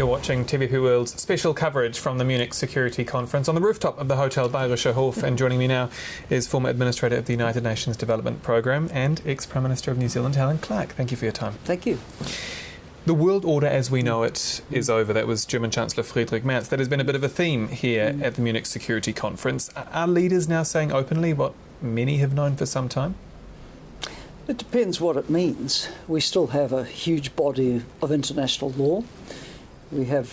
You're watching TVP World's special coverage from the Munich Security Conference on the rooftop of the Hotel Bayerischer Hof. And joining me now is former Administrator of the United Nations Development Programme and ex-Prime Minister of New Zealand, Helen Clark. Thank you for your time. Thank you. The world order as we know it is over. That was German Chancellor Friedrich Merz. That has been a bit of a theme here at the Munich Security Conference. Are leaders now saying openly what many have known for some time? It depends what it means. We still have a huge body of international law. We have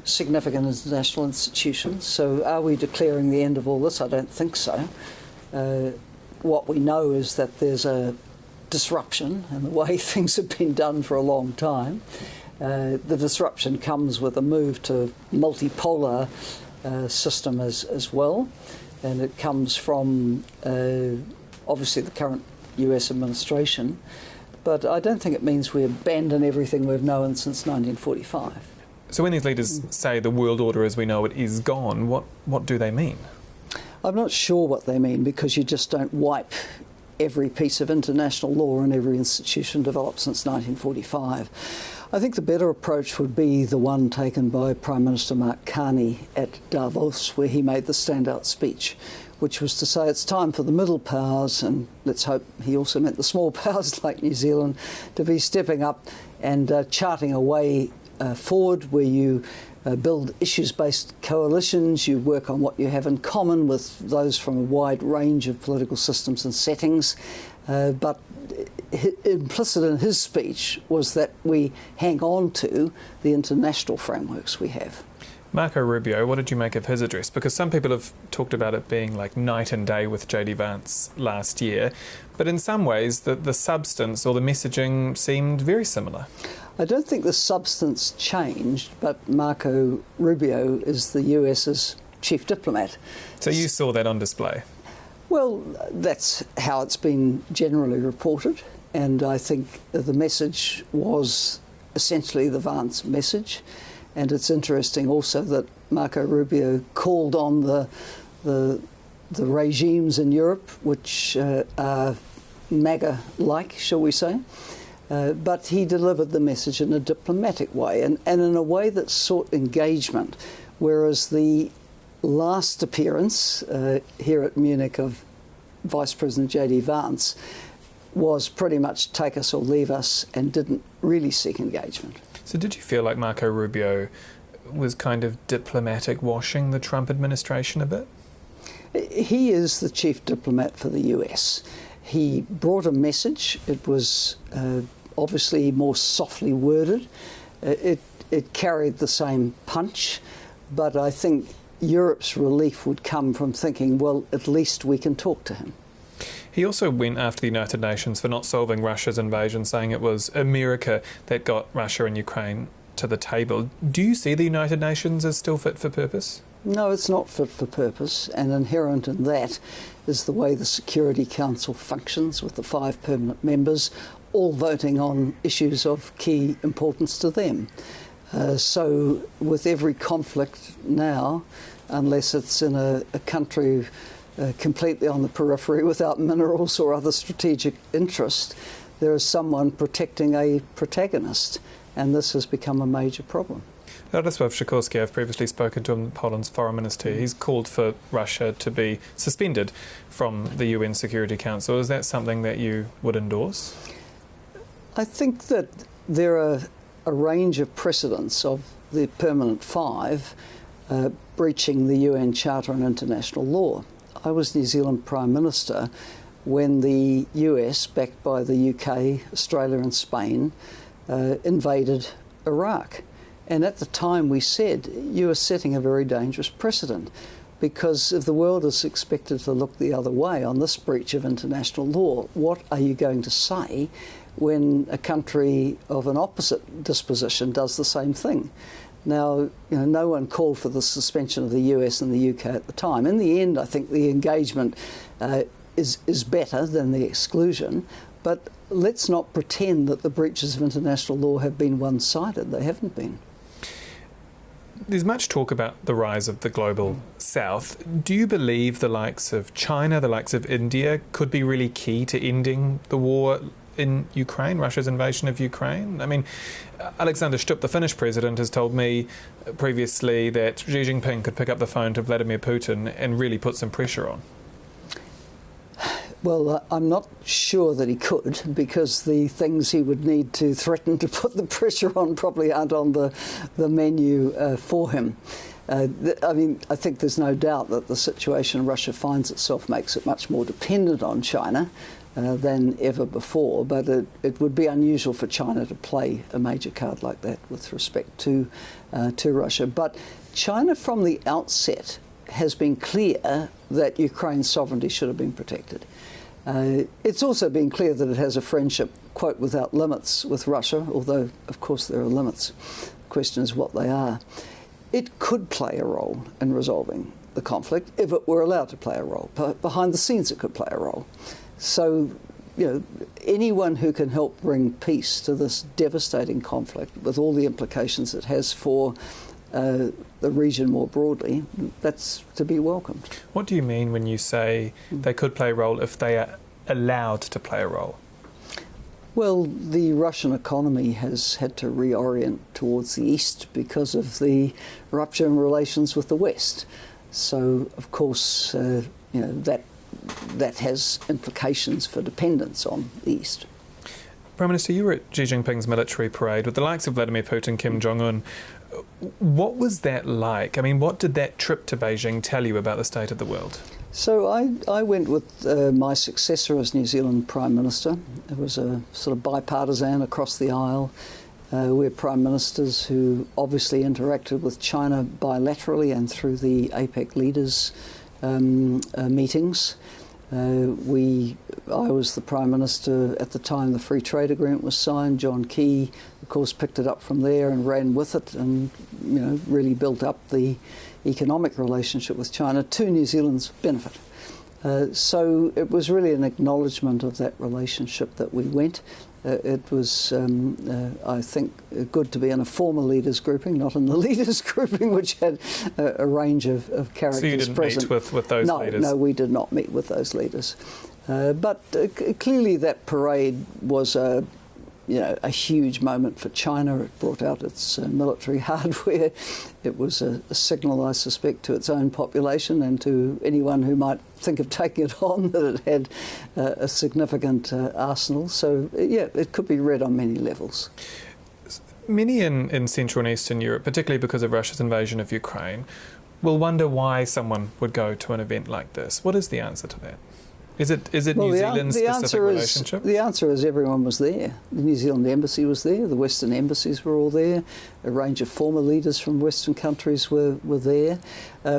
significant international institutions. So are we declaring the end of all this? I don't think so. What we know is that there's a disruption in the way things have been done for a long time. The disruption comes with a move to multipolar system as well. And it comes from obviously the current US administration. But I don't think it means we abandon everything we've known since 1945. So when these leaders say the world order as we know it is gone, what do they mean? I'm not sure what they mean, because you just don't wipe every piece of international law and every institution developed since 1945. I think the better approach would be the one taken by Prime Minister Mark Carney at Davos, where he made the standout speech, which was to say it's time for the middle powers, and let's hope he also meant the small powers like New Zealand, to be stepping up and charting a way forward where you build issues-based coalitions, you work on what you have in common with those from a wide range of political systems and settings. But implicit in his speech was that we hang on to the international frameworks we have. Marco Rubio, what did you make of his address? Because some people have talked about it being like night and day with JD Vance last year, but in some ways the substance or the messaging seemed very similar. I don't think the substance changed, but Marco Rubio is the US's chief diplomat. So you saw that on display? Well, that's how it's been generally reported, and I think the message was essentially the Vance message. And it's interesting also that Marco Rubio called on the regimes in Europe, which are MAGA-like, shall we say. But he delivered the message in a diplomatic way and in a way that sought engagement, whereas the last appearance here at Munich of Vice President JD Vance was pretty much take us or leave us and didn't really seek engagement. So did you feel like Marco Rubio was kind of diplomatic washing the Trump administration a bit? He is the chief diplomat for the US. He brought a message. It was obviously more softly worded. It carried the same punch, but I think Europe's relief would come from thinking, well, at least we can talk to him. He also went after the United Nations for not solving Russia's invasion, saying it was America that got Russia and Ukraine to the table. Do you see the United Nations as still fit for purpose? No, it's not fit for purpose, and inherent in that is the way the Security Council functions, with the 5 permanent members all voting on issues of key importance to them. So with every conflict now, unless it's in a country completely on the periphery without minerals or other strategic interest, there is someone protecting a protagonist, and this has become a major problem. Radosław Sikorski, I've previously spoken to him, Poland's foreign minister. He's called for Russia to be suspended from the UN Security Council. Is that something that you would endorse? I think that there are a range of precedents of the permanent 5 breaching the UN Charter on International Law. I was New Zealand Prime Minister when the US, backed by the UK, Australia and Spain, invaded Iraq. And at the time we said, you are setting a very dangerous precedent, because if the world is expected to look the other way on this breach of international law, what are you going to say when a country of an opposite disposition does the same thing? Now, no one called for the suspension of the US and the UK at the time. In the end, I think the engagement is better than the exclusion, but let's not pretend that the breaches of international law have been one-sided. They haven't been. There's much talk about the rise of the global south. Do you believe the likes of China, the likes of India, could be really key to ending the war in Ukraine, Russia's invasion of Ukraine? I mean, Alexander Stubb, the Finnish president, has told me previously that Xi Jinping could pick up the phone to Vladimir Putin and really put some pressure on. Well, I'm not sure that he could, because the things he would need to threaten to put the pressure on probably aren't on the menu for him. I think there's no doubt that the situation Russia finds itself makes it much more dependent on China than ever before, but it would be unusual for China to play a major card like that with respect to Russia. But China from the outset has been clear that Ukraine's sovereignty should have been protected. It's also been clear that it has a friendship, quote, without limits with Russia, although, of course, there are limits. The question is what they are. It could play a role in resolving the conflict if it were allowed to play a role. Behind the scenes, it could play a role. So, anyone who can help bring peace to this devastating conflict, with all the implications it has for the region more broadly, that's to be welcomed. What do you mean when you say they could play a role if they are allowed to play a role? Well, the Russian economy has had to reorient towards the east because of the rupture in relations with the West. So, of course, that has implications for dependence on the east. Prime Minister, you were at Xi Jinping's military parade with the likes of Vladimir Putin, Kim Jong-un. What was that like? I mean, what did that trip to Beijing tell you about the state of the world? So I went with my successor as New Zealand Prime Minister. It was a sort of bipartisan across the aisle. We're Prime Ministers who obviously interacted with China bilaterally and through the APEC leaders meetings. I was the Prime Minister at the time the Free Trade Agreement was signed. John Key, of course, picked it up from there and ran with it and, really built up the economic relationship with China to New Zealand's benefit. So it was really an acknowledgement of that relationship that we went. It was, I think, good to be in a former leaders grouping, not in the leaders grouping, which had a range of characters present. So you didn't meet with those leaders? No, we did not meet with those leaders. But clearly that parade was a huge moment for China. It brought out its military hardware. It was a signal, I suspect, to its own population and to anyone who might think of taking it on that it had a significant arsenal. So, it could be read on many levels. Many in Central and Eastern Europe, particularly because of Russia's invasion of Ukraine, will wonder why someone would go to an event like this. What is the answer to that? Is it New Zealand's specific relationship? The answer is everyone was there. The New Zealand embassy was there. The Western embassies were all there. A range of former leaders from Western countries were there.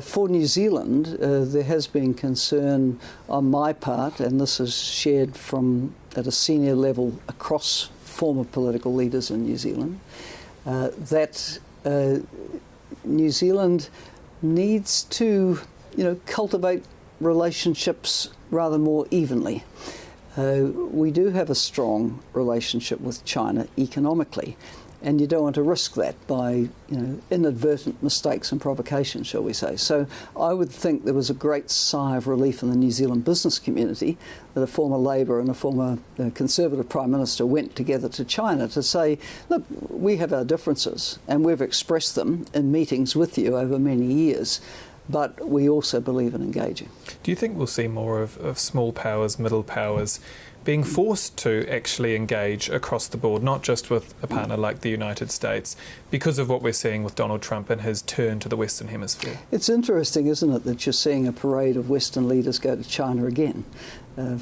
For New Zealand, there has been concern on my part, and this is shared at a senior level across former political leaders in New Zealand, that New Zealand needs to, cultivate relationships rather more evenly. We do have a strong relationship with China economically, and you don't want to risk that by inadvertent mistakes and provocations, shall we say. So I would think there was a great sigh of relief in the New Zealand business community that a former Labour and a former Conservative Prime Minister went together to China to say, look, we have our differences and we've expressed them in meetings with you over many years, but we also believe in engaging. Do you think we'll see more of small powers, middle powers, being forced to actually engage across the board, not just with a partner like the United States, because of what we're seeing with Donald Trump and his turn to the Western Hemisphere? It's interesting, isn't it, that you're seeing a parade of Western leaders go to China again.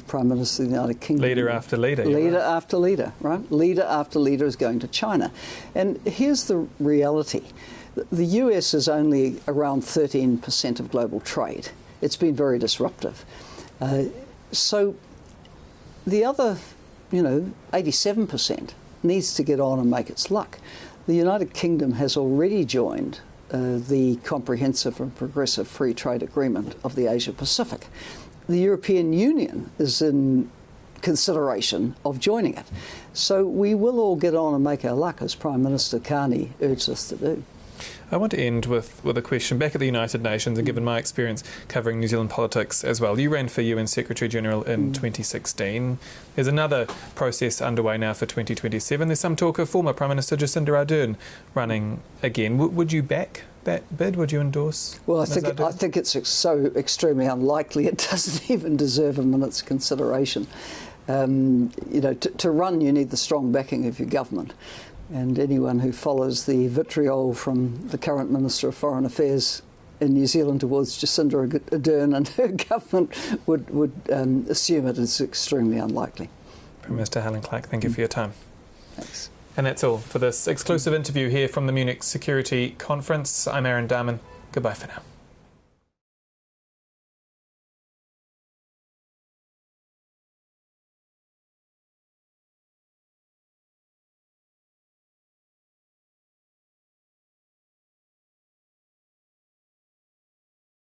Prime Minister of the United Kingdom. Leader after leader. Leader after leader, right? Leader after leader is going to China. And here's the reality. The US is only around 13% of global trade. It's been very disruptive. So the other, 87% needs to get on and make its luck. The United Kingdom has already joined the Comprehensive and Progressive Free Trade Agreement of the Asia Pacific. The European Union is in consideration of joining it. So we will all get on and make our luck, as Prime Minister Carney urged us to do. I want to end with a question back at the United Nations, and given my experience covering New Zealand politics as well. You ran for UN Secretary-General in 2016. There's another process underway now for 2027. There's some talk of former Prime Minister Jacinda Ardern running again. Would you back that bid? Would you endorse? Well, I think it's so extremely unlikely it doesn't even deserve a minute's consideration. To run, you need the strong backing of your government. And anyone who follows the vitriol from the current Minister of Foreign Affairs in New Zealand towards Jacinda Ardern and her government would assume it is extremely unlikely. Prime Minister Helen Clark, thank you for your time. Thanks. And that's all for this exclusive interview here from the Munich Security Conference. I'm Dahmen. Goodbye for now.